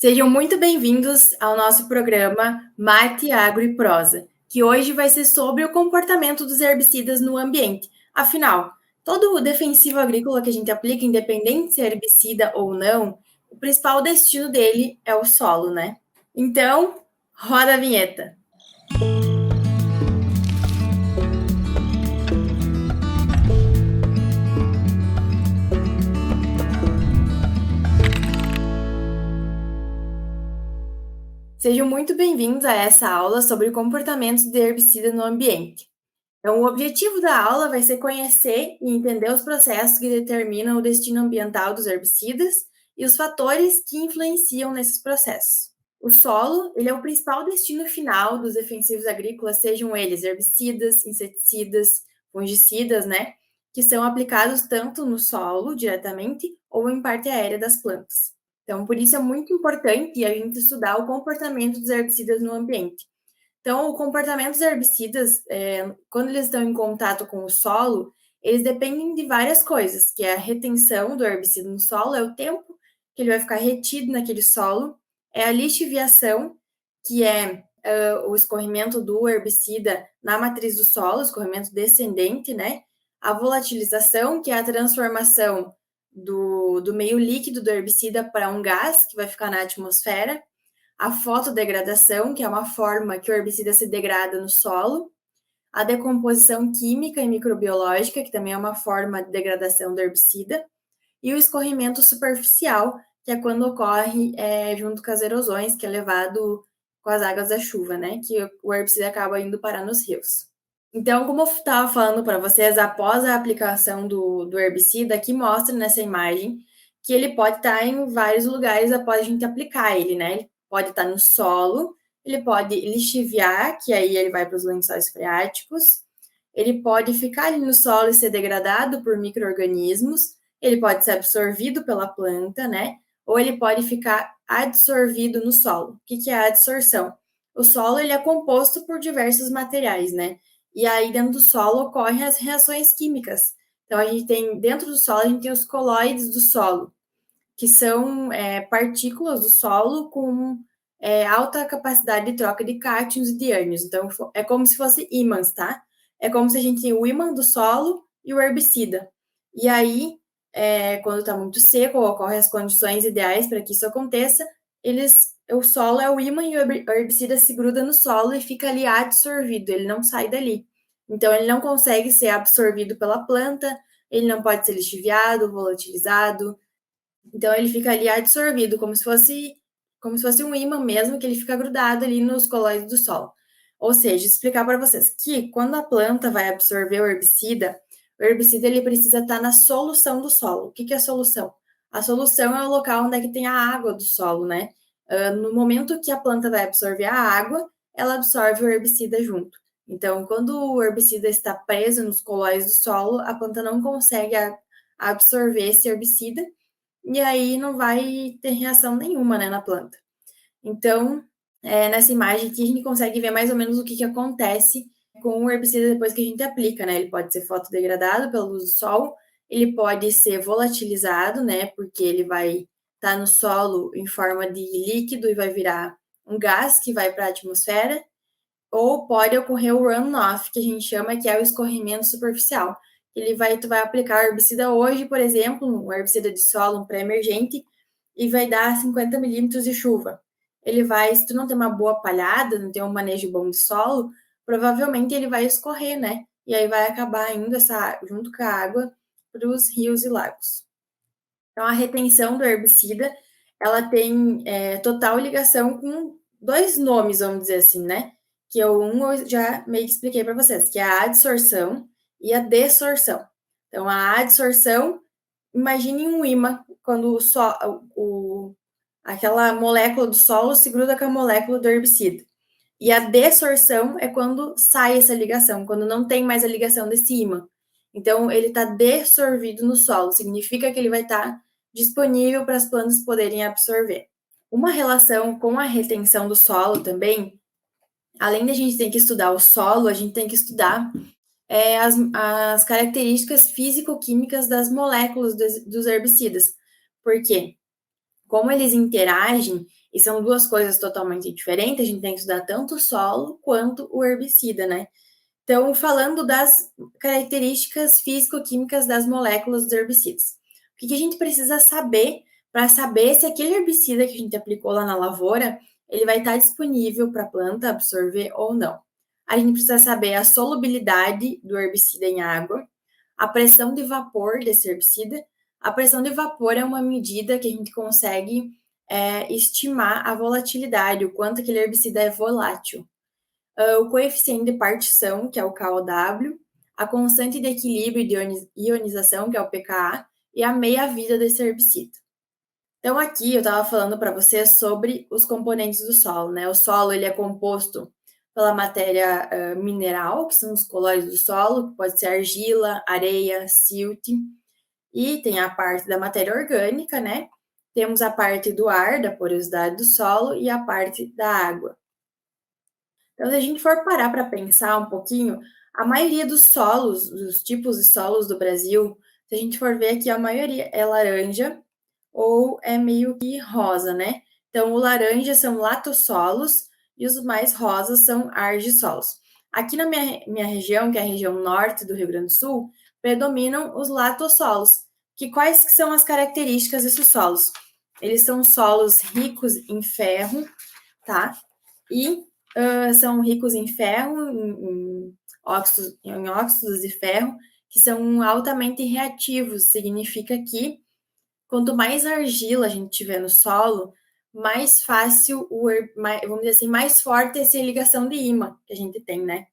Sejam muito bem-vindos ao nosso programa Mate, Agro e Prosa, que hoje vai ser sobre o comportamento dos herbicidas no ambiente. Afinal, todo o defensivo agrícola que a gente aplica, independente se é herbicida ou não, o principal destino dele é o solo, né? Então, roda a vinheta. Sejam muito bem-vindos a essa aula sobre comportamentos de herbicida no ambiente. Então, o objetivo da aula vai ser conhecer e entender os processos que determinam o destino ambiental dos herbicidas e os fatores que influenciam nesses processos. O solo, ele é o principal destino final dos defensivos agrícolas, sejam eles herbicidas, inseticidas, fungicidas, né, que são aplicados tanto no solo diretamente ou em parte aérea das plantas. Então, por isso é muito importante a gente estudar o comportamento dos herbicidas no ambiente. Então, o comportamento dos herbicidas, quando eles estão em contato com o solo, eles dependem de várias coisas, que é a retenção do herbicida no solo, é o tempo que ele vai ficar retido naquele solo, é a lixiviação, que é o escorrimento do herbicida na matriz do solo, escorrimento descendente, né? A volatilização, que é a transformação do meio líquido do herbicida para um gás que vai ficar na atmosfera, a fotodegradação, que é uma forma que o herbicida se degrada no solo, a decomposição química e microbiológica, que também é uma forma de degradação do herbicida, e o escorrimento superficial, que é quando ocorre junto com as erosões, que é levado com as águas da chuva, né? Que o herbicida acaba indo parar nos rios. Então, como eu estava falando para vocês, após a aplicação do herbicida, aqui mostra nessa imagem que ele pode estar em vários lugares após a gente aplicar ele, né? Ele pode estar no solo, ele pode lixiviar, que aí ele vai para os lençóis freáticos, ele pode ficar ali no solo e ser degradado por micro-organismos, ele pode ser absorvido pela planta, né? Ou ele pode ficar adsorvido no solo. O que é a adsorção? O solo ele é composto por diversos materiais, né? E aí, dentro do solo, ocorrem as reações químicas. Então, a gente tem, dentro do solo, a gente tem os colóides do solo, que são partículas do solo com alta capacidade de troca de cátions e de ânions. Então, é como se fosse ímãs, tá? É como se a gente tem o ímã do solo e o herbicida. E aí, quando está muito seco, ou ocorrem as condições ideais para que isso aconteça, o solo é o ímã e o herbicida se gruda no solo e fica ali absorvido, ele não sai dali. Então, ele não consegue ser absorvido pela planta, ele não pode ser lixiviado, volatilizado. Então, ele fica ali absorvido, como se fosse um ímã mesmo, que ele fica grudado ali nos colóides do solo. Ou seja, explicar para vocês que quando a planta vai absorver o herbicida ele precisa estar na solução do solo. O que é a solução? A solução é o local onde é que tem a água do solo, né? No momento que a planta vai absorver a água, ela absorve o herbicida junto. Então, quando o herbicida está preso nos colóides do solo, a planta não consegue absorver esse herbicida e aí não vai ter reação nenhuma, né, na planta. Então, nessa imagem aqui a gente consegue ver mais ou menos o que acontece com o herbicida depois que a gente aplica, né? Ele pode ser fotodegradado pela luz do sol, ele pode ser volatilizado, né? Porque ele vai estar no solo em forma de líquido e vai virar um gás que vai para a atmosfera, ou pode ocorrer o runoff, que a gente chama que é o escorrimento superficial. Tu vai aplicar o herbicida hoje, por exemplo, um herbicida de solo, um pré-emergente, e vai dar 50 milímetros de chuva. Se tu não tem uma boa palhada, não tem um manejo bom de solo, provavelmente ele vai escorrer, né? E aí vai acabar indo junto com a água para os rios e lagos. Então, a retenção do herbicida, ela tem total ligação com dois nomes, vamos dizer assim, né? Eu já meio que expliquei para vocês, que é a adsorção e a dessorção. Então, a adsorção, imagine um ímã, quando aquela molécula do solo se gruda com a molécula do herbicida. E a dessorção é quando sai essa ligação, quando não tem mais a ligação desse ímã. Então, ele está dessorvido no solo, significa que ele vai estar disponível para as plantas poderem absorver. Uma relação com a retenção do solo também, além de a gente ter que estudar o solo, a gente tem que estudar as características físico-químicas das moléculas dos herbicidas. Por quê? Como eles interagem, e são duas coisas totalmente diferentes, a gente tem que estudar tanto o solo quanto o herbicida, né? Então, falando das características físico-químicas das moléculas dos herbicidas. O que a gente precisa saber para saber se aquele herbicida que a gente aplicou lá na lavoura, ele vai estar disponível para a planta absorver ou não. A gente precisa saber a solubilidade do herbicida em água, a pressão de vapor desse herbicida. A pressão de vapor é uma medida que a gente consegue estimar a volatilidade, o quanto aquele herbicida é volátil. O coeficiente de partição, que é o KOW, a constante de equilíbrio de ionização, que é o pKa, e a meia-vida desse herbicida. Então, aqui eu estava falando para vocês sobre os componentes do solo, né? O solo ele é composto pela matéria mineral, que são os colóides do solo, que pode ser argila, areia, silt, e tem a parte da matéria orgânica, né? Temos a parte do ar, da porosidade do solo, e a parte da água. Então, se a gente for parar para pensar um pouquinho, a maioria dos solos, dos tipos de solos do Brasil, se a gente for ver aqui, a maioria é laranja ou é meio que rosa, né? Então, o laranja são latossolos e os mais rosas são argissolos. Aqui na minha região, que é a região norte do Rio Grande do Sul, predominam os latossolos. Quais que são as características desses solos? Eles são solos ricos em ferro, tá? E são ricos em ferro, em óxidos de ferro, que são altamente reativos. Significa que quanto mais argila a gente tiver no solo, mais fácil, vamos dizer assim, mais forte essa ligação de ímã que a gente tem, né?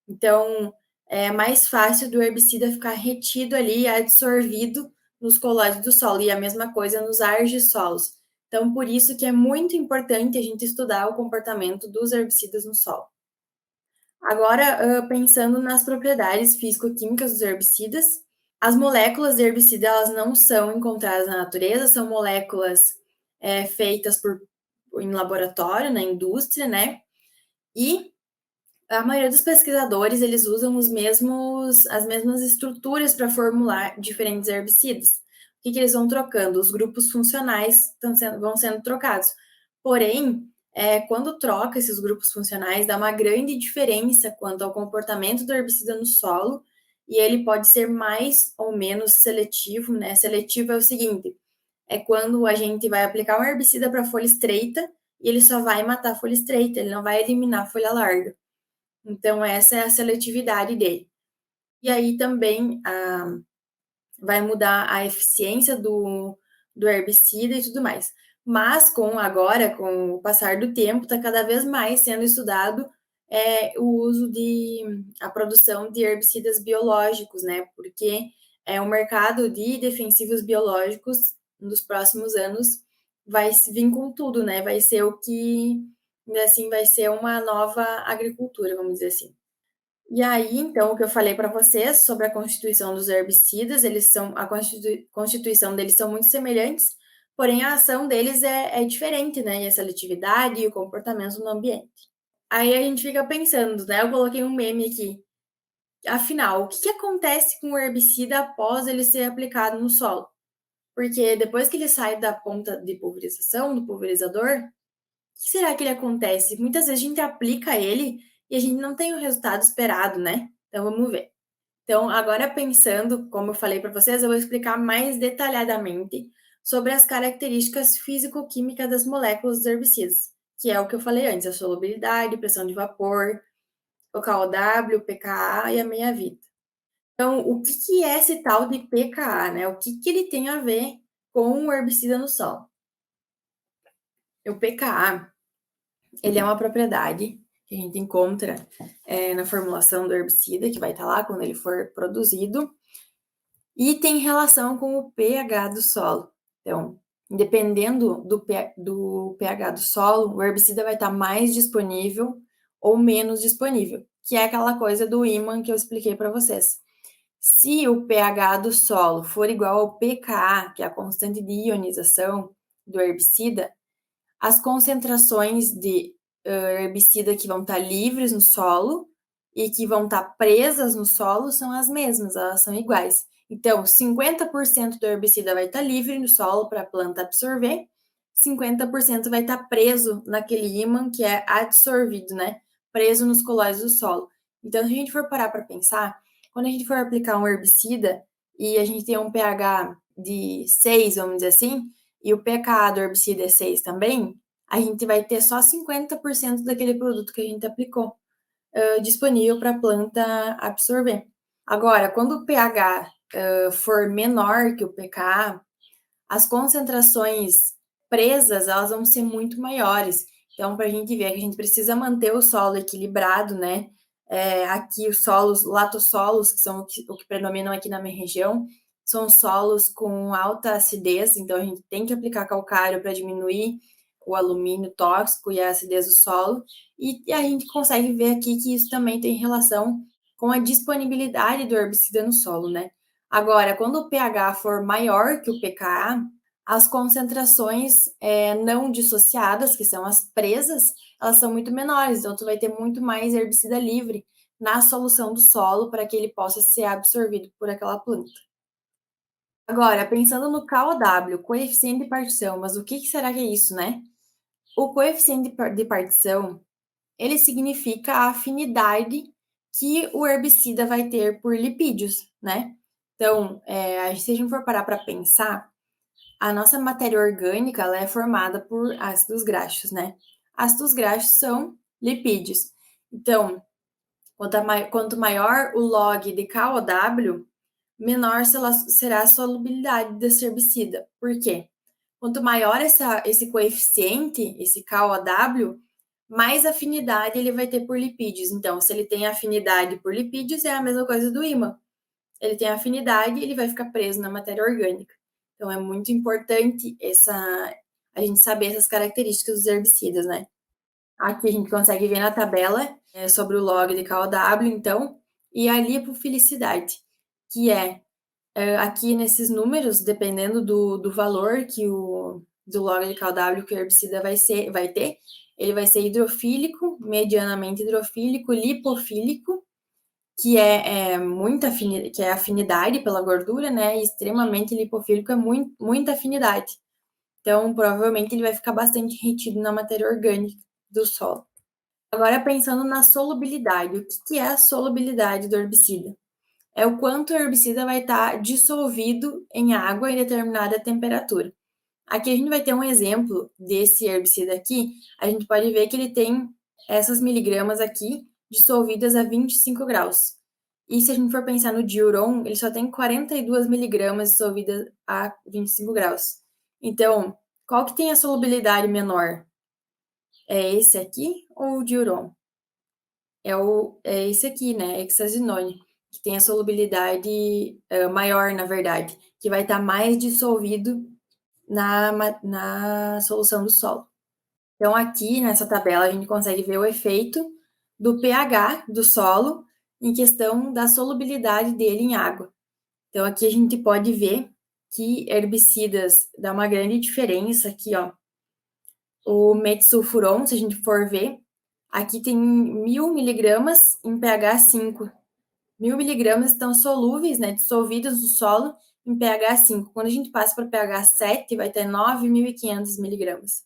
Então, é mais fácil do herbicida ficar retido ali e absorvido nos colóides do solo. E a mesma coisa nos argissolos. Então, por isso que é muito importante a gente estudar o comportamento dos herbicidas no solo. Agora, pensando nas propriedades físico-químicas dos herbicidas, as moléculas de herbicida elas não são encontradas na natureza, são moléculas feitas em laboratório, na indústria, né? E a maioria dos pesquisadores eles usam as mesmas estruturas para formular diferentes herbicidas. O que eles vão trocando? Os grupos funcionais vão sendo trocados. Porém, quando troca esses grupos funcionais, dá uma grande diferença quanto ao comportamento do herbicida no solo, e ele pode ser mais ou menos seletivo, né? Seletivo é o seguinte: é quando a gente vai aplicar um herbicida para folha estreita e ele só vai matar a folha estreita, ele não vai eliminar a folha larga. Então, essa é a seletividade dele. E aí também vai mudar a eficiência do herbicida e tudo mais. Mas com o passar do tempo, está cada vez mais sendo estudado a produção de herbicidas biológicos, né? Porque o mercado de defensivos biológicos nos próximos anos vai vir com tudo, né? Vai ser o que, assim, vai ser uma nova agricultura, vamos dizer assim. E aí, então, o que eu falei para vocês sobre a constituição dos herbicidas, a constituição deles são muito semelhantes, porém a ação deles é diferente, né? E a seletividade e o comportamento no ambiente. Aí a gente fica pensando, né? Eu coloquei um meme aqui. Afinal, o que acontece com o herbicida após ele ser aplicado no solo? Porque depois que ele sai da ponta de pulverização, do pulverizador, o que será que ele acontece? Muitas vezes a gente aplica ele e a gente não tem o resultado esperado, né? Então vamos ver. Então, agora pensando, como eu falei para vocês, eu vou explicar mais detalhadamente sobre as características físico-químicas das moléculas dos herbicidas, que é o que eu falei antes, a solubilidade, pressão de vapor, o KOW, o pKa e a meia-vida. Então, o que é esse tal de pKa, né? O que ele tem a ver com o herbicida no solo? O pKa, ele é uma propriedade que a gente encontra na formulação do herbicida, que vai estar lá quando ele for produzido, e tem relação com o pH do solo. Então, dependendo do pH do solo, o herbicida vai estar mais disponível ou menos disponível, que é aquela coisa do ímã que eu expliquei para vocês. Se o pH do solo for igual ao pKa, que é a constante de ionização do herbicida, as concentrações de herbicida que vão estar livres no solo e que vão estar presas no solo são as mesmas, elas são iguais. Então, 50% do herbicida vai estar livre no solo para a planta absorver 50% vai estar preso naquele ímã que é adsorvido, né? Preso nos colóides do solo. Então, se a gente for parar para pensar, quando a gente for aplicar um herbicida e a gente tem um pH de 6, vamos dizer assim, e o pKa do herbicida é 6 também, a gente vai ter só 50% daquele produto que a gente aplicou disponível para a planta absorver. Agora, quando o pH for menor que o pKa, as concentrações presas elas vão ser muito maiores. Então, para a gente ver que a gente precisa manter o solo equilibrado, né? Aqui os solos latossolos, que são o que predominam aqui na minha região, são solos com alta acidez, então a gente tem que aplicar calcário para diminuir o alumínio tóxico e a acidez do solo, e a gente consegue ver aqui que isso também tem relação com a disponibilidade do herbicida no solo, né? Agora, quando o pH for maior que o pKa, as concentrações não dissociadas, que são as presas, elas são muito menores, então tu vai ter muito mais herbicida livre na solução do solo para que ele possa ser absorvido por aquela planta. Agora, pensando no KOW, coeficiente de partição, mas o que será que é isso, né? O coeficiente de partição, ele significa a afinidade que o herbicida vai ter por lipídios, né? Então, se a gente for parar para pensar, a nossa matéria orgânica ela é formada por ácidos graxos, né? Ácidos graxos são lipídios. Então, quanto maior o log de KOW, menor será a solubilidade desse herbicida. Por quê? Quanto maior esse coeficiente, esse KOW, mais afinidade ele vai ter por lipídios. Então, se ele tem afinidade por lipídios, é a mesma coisa do ímã. Ele tem afinidade e ele vai ficar preso na matéria orgânica. Então, é muito importante a gente saber essas características dos herbicidas, né? Aqui a gente consegue ver na tabela sobre o log de KOW, então, e a lipofilicidade, que aqui nesses números, dependendo do valor do log de KOW que o herbicida vai ter, ele vai ser hidrofílico, medianamente hidrofílico, lipofílico, que é afinidade pela gordura, né? E extremamente lipofílico é muita afinidade. Então, provavelmente ele vai ficar bastante retido na matéria orgânica do solo. Agora, pensando na solubilidade, o que é a solubilidade do herbicida? É o quanto o herbicida vai estar dissolvido em água em determinada temperatura. Aqui a gente vai ter um exemplo desse herbicida aqui. A gente pode ver que ele tem essas miligramas aqui dissolvidas a 25 graus. E se a gente for pensar no diuron, ele só tem 42 miligramas dissolvidas a 25 graus. Então, qual que tem a solubilidade menor? É esse aqui ou o diuron? É esse aqui, né? Hexazinone, que tem a solubilidade maior, na verdade, que vai estar mais dissolvido na solução do solo. Então, aqui nessa tabela, a gente consegue ver o efeito do pH do solo em questão da solubilidade dele em água. Então, aqui a gente pode ver que herbicidas dá uma grande diferença aqui, ó. O metsulfuron, se a gente for ver, aqui tem 1.000 miligramas em pH 5. 1.000 miligramas estão solúveis, né, dissolvidos no solo em pH 5. Quando a gente passa para pH 7, vai ter 9.500 miligramas.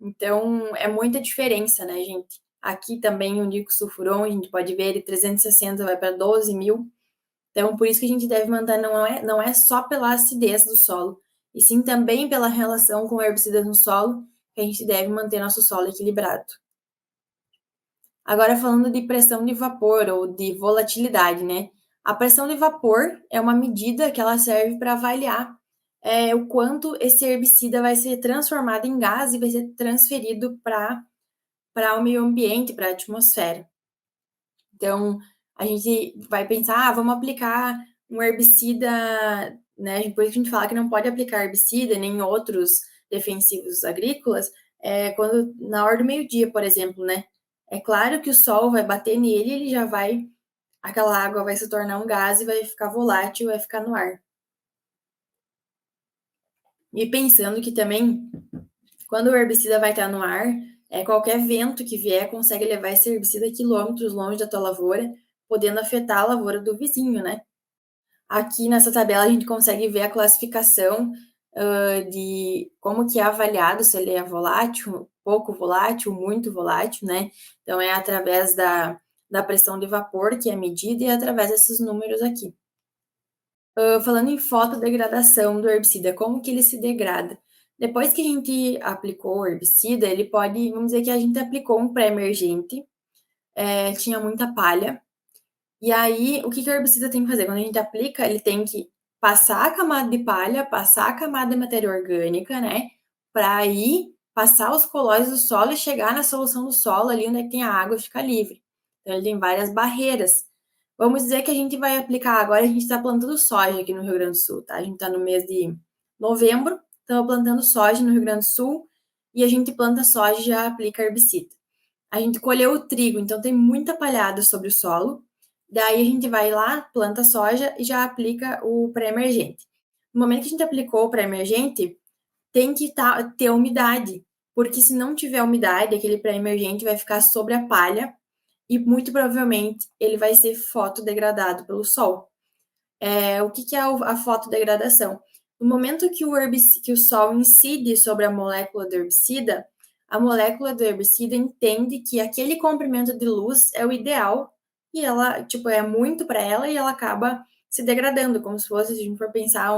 Então, é muita diferença, né, gente? Aqui também o dicosulfuron, a gente pode ver ele 360 vai para 12.000. Então, por isso que a gente deve manter, não é só pela acidez do solo, e sim também pela relação com herbicidas no solo, que a gente deve manter nosso solo equilibrado. Agora, falando de pressão de vapor ou de volatilidade, né? A pressão de vapor é uma medida que ela serve para avaliar o quanto esse herbicida vai ser transformado em gás e vai ser transferido para o meio ambiente, para a atmosfera. Então, a gente vai pensar, vamos aplicar um herbicida, né? Depois que a gente fala que não pode aplicar herbicida nem outros defensivos agrícolas, quando na hora do meio-dia, por exemplo, né? É claro que o sol vai bater nele, ele já vai, aquela água vai se tornar um gás e vai ficar volátil, vai ficar no ar. E pensando que também, quando o herbicida vai estar no ar, qualquer vento que vier consegue levar esse herbicida quilômetros longe da tua lavoura, podendo afetar a lavoura do vizinho, né? Aqui nessa tabela a gente consegue ver a classificação de como que é avaliado, se ele é volátil, pouco volátil, muito volátil, né? Então, é através da pressão de vapor que é medida e é através desses números aqui. Falando em fotodegradação do herbicida, como que ele se degrada? Depois que a gente aplicou o herbicida, ele pode, vamos dizer que a gente aplicou um pré-emergente, tinha muita palha, e aí o que que o herbicida tem que fazer? Quando a gente aplica, ele tem que passar a camada de palha, passar a camada de matéria orgânica, né? Para aí passar os colóides do solo e chegar na solução do solo, ali onde é que tem a água, e ficar livre. Então ele tem várias barreiras. Vamos dizer que a gente vai aplicar agora, a gente está plantando soja aqui no Rio Grande do Sul, tá? A gente está no mês de novembro, estamos plantando soja no Rio Grande do Sul e a gente planta soja e já aplica herbicida. A gente colheu o trigo, então tem muita palhada sobre o solo. Daí a gente vai lá, planta soja e já aplica o pré-emergente. No momento que a gente aplicou o pré-emergente, tem que ter umidade, porque se não tiver umidade, aquele pré-emergente vai ficar sobre a palha e muito provavelmente ele vai ser fotodegradado pelo sol. O que é a fotodegradação? No momento que o sol incide sobre a molécula do herbicida, a molécula do herbicida entende que aquele comprimento de luz é o ideal e ela, tipo, é muito para ela e ela acaba se degradando, como se fosse, se a gente for pensar,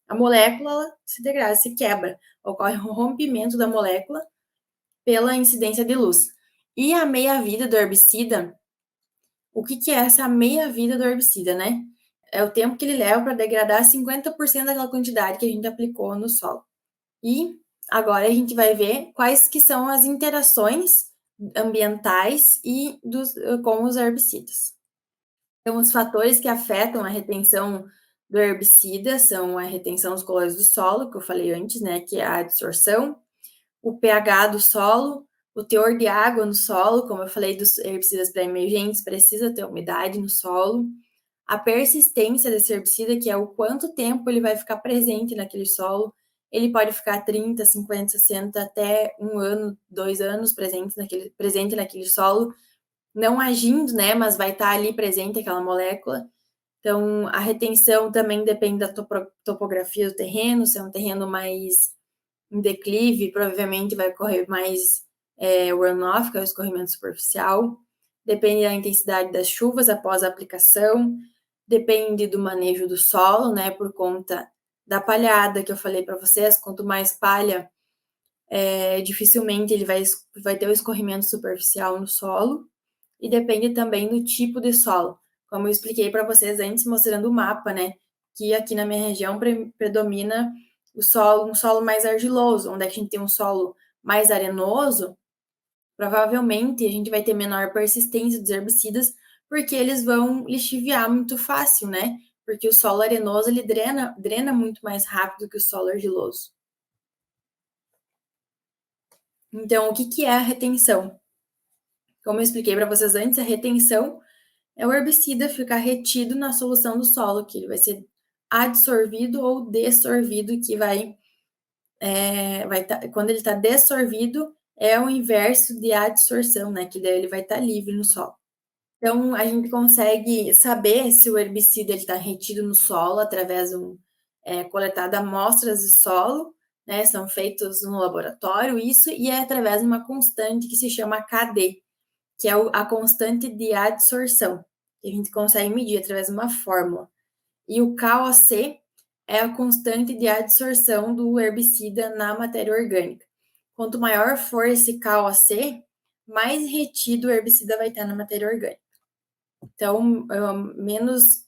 a molécula ela se degrada, se quebra, ocorre um rompimento da molécula pela incidência de luz. E a meia-vida do herbicida, o que é essa meia-vida do herbicida, né? É o tempo que ele leva para degradar 50% daquela quantidade que a gente aplicou no solo. E agora a gente vai ver quais que são as interações ambientais e com os herbicidas. Então, os fatores que afetam a retenção do herbicida são a retenção dos colóides do solo, que eu falei antes, né, que é a adsorção, o pH do solo, o teor de água no solo, como eu falei dos herbicidas pré-emergentes, precisa ter umidade no solo, a persistência desse herbicida, que é o quanto tempo ele vai ficar presente naquele solo. Ele pode ficar 30, 50, 60, até 1 ano, 2 anos presente naquele solo, não agindo, né, mas vai estar ali presente aquela molécula. Então, a retenção também depende da topografia do terreno, se é um terreno mais em declive, provavelmente vai correr mais runoff, que é o escorrimento superficial. Depende da intensidade das chuvas após a aplicação, depende do manejo do solo, né, por conta da palhada que eu falei para vocês. Quanto mais palha, dificilmente ele vai ter o escorrimento superficial no solo. E depende também do tipo de solo. Como eu expliquei para vocês antes, mostrando o mapa, né, que aqui na minha região predomina um solo mais argiloso, onde é que a gente tem um solo mais arenoso, provavelmente a gente vai ter menor persistência dos herbicidas, porque eles vão lixiviar muito fácil, né? Porque o solo arenoso ele drena muito mais rápido que o solo argiloso. Então, o que é a retenção? Como eu expliquei para vocês antes, a retenção é o herbicida ficar retido na solução do solo, que ele vai ser adsorvido ou dessorvido, que quando ele está dessorvido, é o inverso de adsorção, né? Que daí ele vai estar livre no solo. Então, a gente consegue saber se o herbicida está retido no solo através coletar amostras de solo, né? São feitos no laboratório, isso, e é através de uma constante que se chama KD, que é a constante de adsorção, que a gente consegue medir através de uma fórmula. E o KOC é a constante de adsorção do herbicida na matéria orgânica. Quanto maior for esse KOC, mais retido o herbicida vai estar na matéria orgânica. Então, menos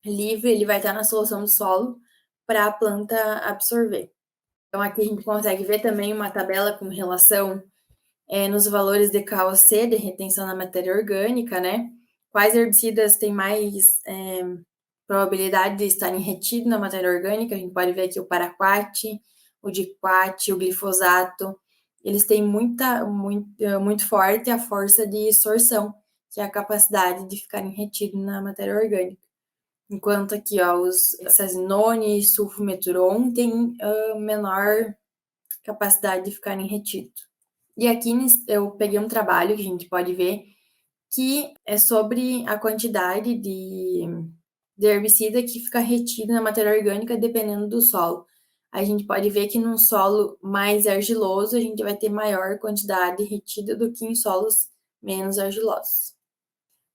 livre ele vai estar na solução do solo para a planta absorver. Então, aqui a gente consegue ver também uma tabela com relação nos valores de KOC, de retenção na matéria orgânica, né? Quais herbicidas têm mais probabilidade de estarem retidos na matéria orgânica? A gente pode ver aqui o paraquat, o diquat, o glifosato. Eles têm muito forte a força de sorção, que é a capacidade de ficarem retidos na matéria orgânica. Enquanto aqui, ó, os sazinone e sulfometuron têm menor capacidade de ficarem retidos. E aqui eu peguei um trabalho que a gente pode ver que é sobre a quantidade de herbicida que fica retido na matéria orgânica dependendo do solo. a gente pode ver que num solo mais argiloso, a gente vai ter maior quantidade retida do que em solos menos argilosos.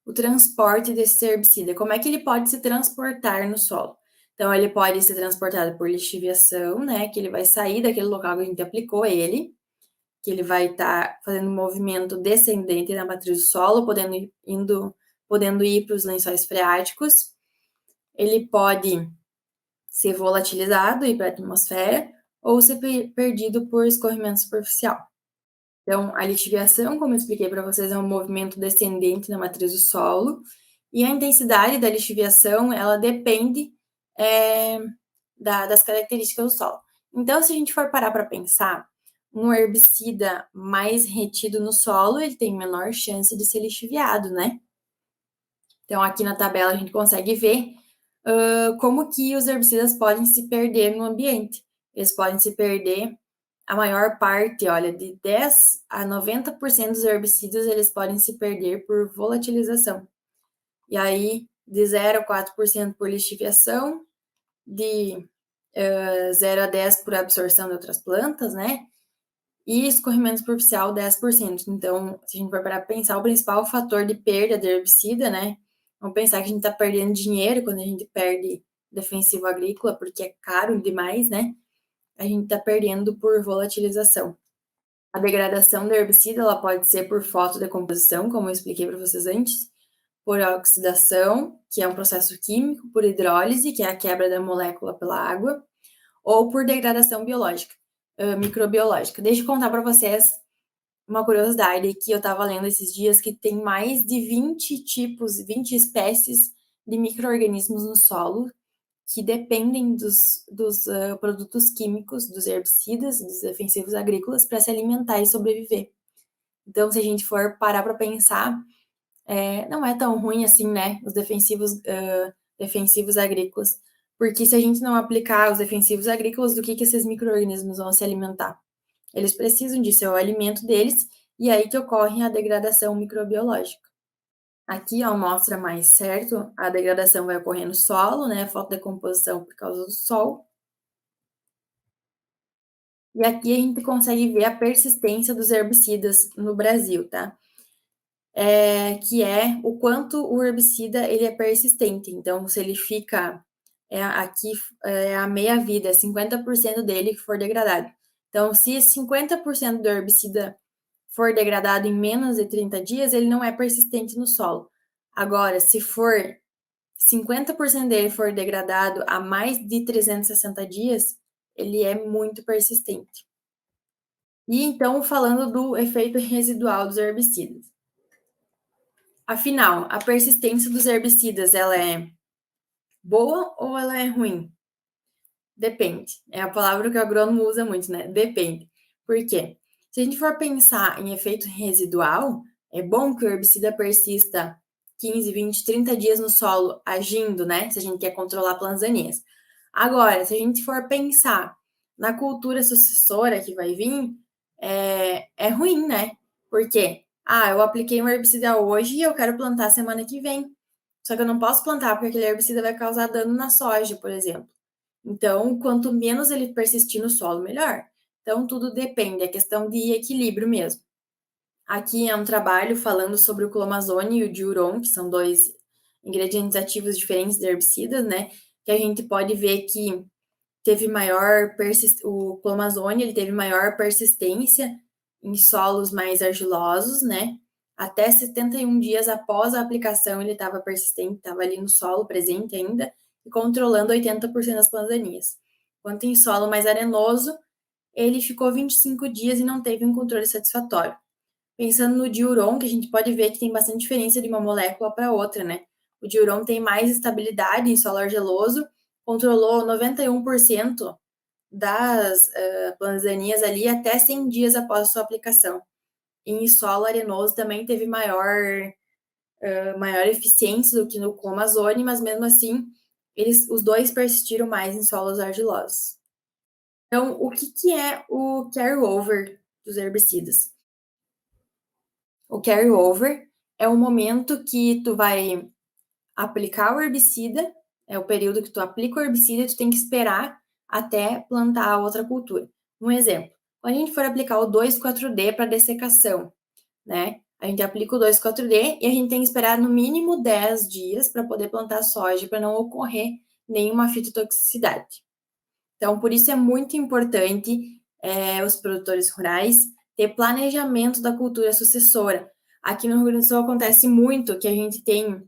O transporte desse herbicida, como é que ele pode se transportar no solo? Então, ele pode ser transportado por lixiviação, né, que ele vai sair daquele local que a gente aplicou ele, que ele vai estar fazendo um movimento descendente na matriz do solo, podendo ir para os lençóis freáticos. Ele pode ser volatilizado e ir para a atmosfera ou ser perdido por escorrimento superficial. Então, a lixiviação, como eu expliquei para vocês, é um movimento descendente na matriz do solo, e a intensidade da lixiviação, ela depende das características do solo. Então, se a gente for parar para pensar, um herbicida mais retido no solo, ele tem menor chance de ser lixiviado, né? Então, aqui na tabela a gente consegue ver como que os herbicidas podem se perder no ambiente. Eles podem se perder, a maior parte, olha, de 10 a 90% dos herbicidas, eles podem se perder por volatilização. E aí, de 0 a 4% por lixiviação, de 0 a 10 por absorção de outras plantas, né? E escorrimento superficial, 10%. Então, se a gente for parar para pensar, o principal fator de perda de herbicida, né? Vamos pensar que a gente está perdendo dinheiro quando a gente perde defensivo agrícola, porque é caro demais, né? A gente está perdendo por volatilização. A degradação do herbicida, ela pode ser por fotodecomposição, como eu expliquei para vocês antes, por oxidação, que é um processo químico, por hidrólise, que é a quebra da molécula pela água, ou por degradação biológica, microbiológica. Deixa eu contar para vocês uma curiosidade que eu estava lendo esses dias, que tem mais de 20 tipos, 20 espécies de micro-organismos no solo que dependem dos produtos químicos, dos herbicidas, dos defensivos agrícolas para se alimentar e sobreviver. Então, se a gente for parar para pensar, não é tão ruim assim, né, os defensivos agrícolas, porque se a gente não aplicar os defensivos agrícolas, do que esses micro-organismos vão se alimentar? Eles precisam de ser o alimento deles, e aí que ocorre a degradação microbiológica. Aqui, ó, mostra mais certo, a degradação vai ocorrer no solo, né, a fotodecomposição por causa do sol. E aqui a gente consegue ver a persistência dos herbicidas no Brasil, tá? Que é o quanto o herbicida ele é persistente. Então, se ele fica aqui a meia-vida, 50% dele que for degradado. Então, se 50% do herbicida for degradado em menos de 30 dias, ele não é persistente no solo. Agora, se for 50% dele for degradado a mais de 360 dias, ele é muito persistente. E então, falando do efeito residual dos herbicidas. Afinal, a persistência dos herbicidas, ela é boa ou ela é ruim? Depende. É a palavra que o agrônomo usa muito, né? Depende. Por quê? Se a gente for pensar em efeito residual, é bom que o herbicida persista 15, 20, 30 dias no solo agindo, né? Se a gente quer controlar plantas daninhas. Agora, se a gente for pensar na cultura sucessora que vai vir, é ruim, né? Por quê? Eu apliquei um herbicida hoje e eu quero plantar semana que vem. Só que eu não posso plantar porque aquele herbicida vai causar dano na soja, por exemplo. Então, quanto menos ele persistir no solo, melhor. Então, tudo depende, é questão de equilíbrio mesmo. Aqui é um trabalho falando sobre o clomazone e o diuron, que são dois ingredientes ativos diferentes de herbicidas, né? Que a gente pode ver que teve o clomazone, ele teve maior persistência em solos mais argilosos, né? Até 71 dias após a aplicação, ele estava persistente, estava ali no solo presente ainda, e controlando 80% das plantas daninhas. Enquanto em solo mais arenoso, ele ficou 25 dias e não teve um controle satisfatório. Pensando no diuron, que a gente pode ver que tem bastante diferença de uma molécula para outra, né? O diuron tem mais estabilidade em solo argiloso, controlou 91% das plantas daninhas ali até 100 dias após a sua aplicação. E em solo arenoso também teve maior eficiência do que no clomazone, mas mesmo assim, os dois persistiram mais em solos argilosos. Então, o que é o carry-over dos herbicidas? O carry-over é o momento que tu vai aplicar o herbicida, é o período que tu aplica o herbicida e tu tem que esperar até plantar a outra cultura. Um exemplo, quando a gente for aplicar o 2,4-D para dessecação, né? A gente aplica o 2,4-D e a gente tem que esperar no mínimo 10 dias para poder plantar soja, para não ocorrer nenhuma fitotoxicidade. Então, por isso é muito importante os produtores rurais ter planejamento da cultura sucessora. Aqui no Rio Grande do Sul acontece muito que a gente tem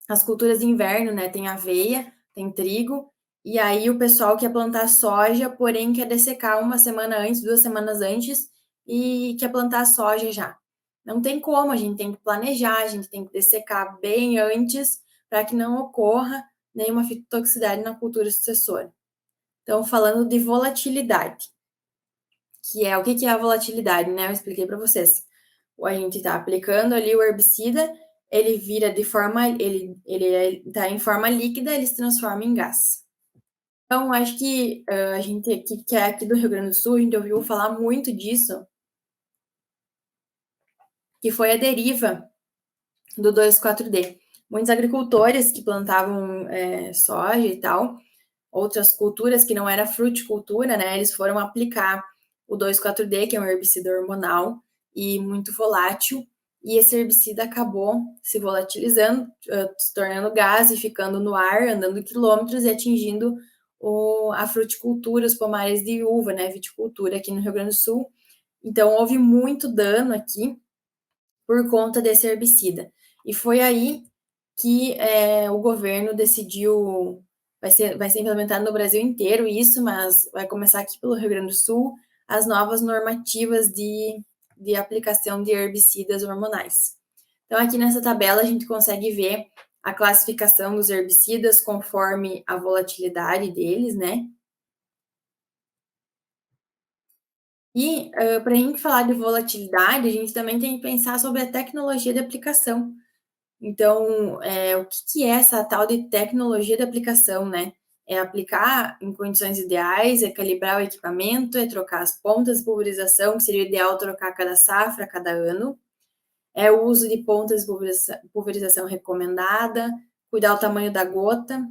as culturas de inverno, né? Tem aveia, tem trigo, e aí o pessoal quer plantar soja, porém quer dessecar uma semana antes, 2 semanas antes, e quer plantar soja já. Não tem como, a gente tem que planejar, a gente tem que dessecar bem antes, para que não ocorra nenhuma fitotoxicidade na cultura sucessora. Então, falando de volatilidade, que é o que é a volatilidade, né? Eu expliquei para vocês. A gente está aplicando ali o herbicida, ele vira de forma, ele está em forma líquida, ele se transforma em gás. Então, acho que a gente aqui, que é aqui do Rio Grande do Sul, a gente ouviu falar muito disso, que foi a deriva do 2,4-D. Muitos agricultores que plantavam soja e tal, outras culturas que não era fruticultura, né? Eles foram aplicar o 2,4-D, que é um herbicida hormonal e muito volátil, e esse herbicida acabou se volatilizando, se tornando gás e ficando no ar, andando quilômetros e atingindo a fruticultura, os pomares de uva, né? Viticultura aqui no Rio Grande do Sul. Então, houve muito dano aqui por conta desse herbicida. E foi aí que o governo decidiu, vai ser implementado no Brasil inteiro isso, mas vai começar aqui pelo Rio Grande do Sul, as novas normativas de aplicação de herbicidas hormonais. Então, aqui nessa tabela, a gente consegue ver a classificação dos herbicidas conforme a volatilidade deles, né? E para a gente falar de volatilidade, a gente também tem que pensar sobre a tecnologia de aplicação. Então, o que é essa tal de tecnologia de aplicação, né? É aplicar em condições ideais, é calibrar o equipamento, é trocar as pontas de pulverização, que seria o ideal trocar cada safra, cada ano. É o uso de pontas de pulverização recomendada, cuidar do tamanho da gota.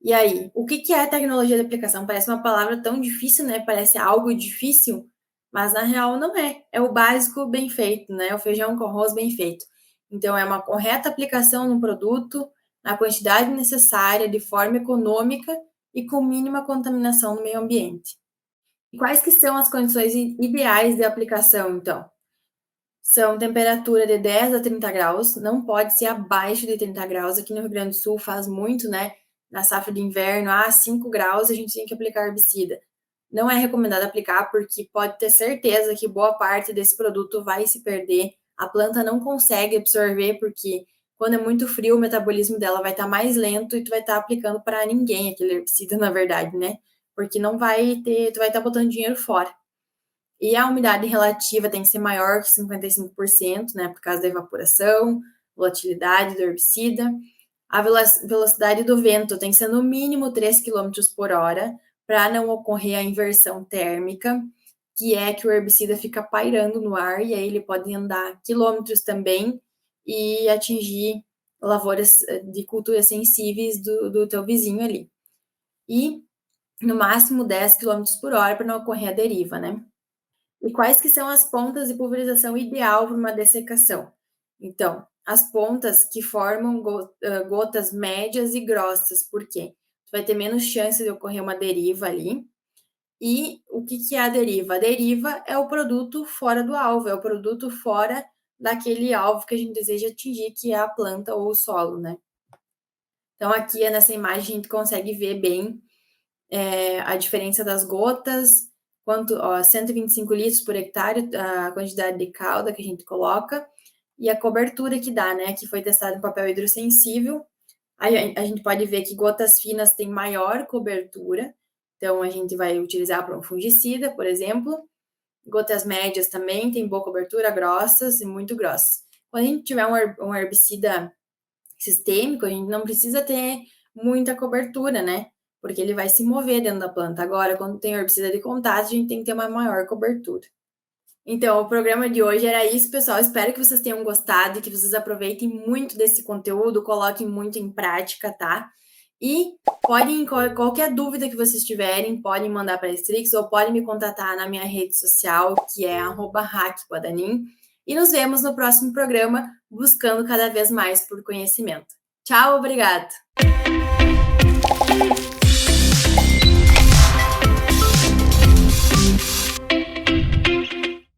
E aí, o que é tecnologia de aplicação? Parece uma palavra tão difícil, né? Parece algo difícil, mas na real não é. É o básico bem feito, né? O feijão com arroz bem feito. Então, é uma correta aplicação no produto, na quantidade necessária, de forma econômica e com mínima contaminação no meio ambiente. E quais que são as condições ideais de aplicação, então? São temperatura de 10 a 30 graus, não pode ser abaixo de 30 graus. Aqui no Rio Grande do Sul faz muito, né? Na safra de inverno, 5 graus a gente tem que aplicar herbicida. Não é recomendado aplicar porque pode ter certeza que boa parte desse produto vai se perder. A planta não consegue absorver porque quando é muito frio o metabolismo dela vai estar mais lento e tu vai estar aplicando para ninguém aquele herbicida, na verdade, né? Porque não vai ter, tu vai estar botando dinheiro fora. E a umidade relativa tem que ser maior que 55%, né, por causa da evaporação, volatilidade do herbicida. A velocidade do vento tem que ser no mínimo 3 km por hora, para não ocorrer a inversão térmica, que é que o herbicida fica pairando no ar e aí ele pode andar quilômetros também e atingir lavouras de culturas sensíveis do teu vizinho ali. E no máximo 10 km por hora para não ocorrer a deriva, né? E quais que são as pontas de pulverização ideal para uma dessecação? Então, as pontas que formam gotas médias e grossas, por quê? Tu vai ter menos chance de ocorrer uma deriva ali. E o que é a deriva? A deriva é o produto fora do alvo, é o produto fora daquele alvo que a gente deseja atingir, que é a planta ou o solo, né? Então, aqui nessa imagem a gente consegue ver bem a diferença das gotas, 125 litros por hectare, a quantidade de calda que a gente coloca, e a cobertura que dá, né? Que foi testado em papel hidrossensível. A gente pode ver que gotas finas têm maior cobertura, então a gente vai utilizar para um fungicida, por exemplo. Gotas médias também têm boa cobertura, grossas e muito grossas. Quando a gente tiver um herbicida sistêmico, a gente não precisa ter muita cobertura, né? Porque ele vai se mover dentro da planta. Agora, quando tem herbicida de contato, a gente tem que ter uma maior cobertura. Então, o programa de hoje era isso, pessoal. Espero que vocês tenham gostado e que vocês aproveitem muito desse conteúdo, coloquem muito em prática, tá? E qualquer dúvida que vocês tiverem, podem mandar para a Strix ou podem me contatar na minha rede social, que é @hackguadanin. E nos vemos no próximo programa, buscando cada vez mais por conhecimento. Tchau, obrigado!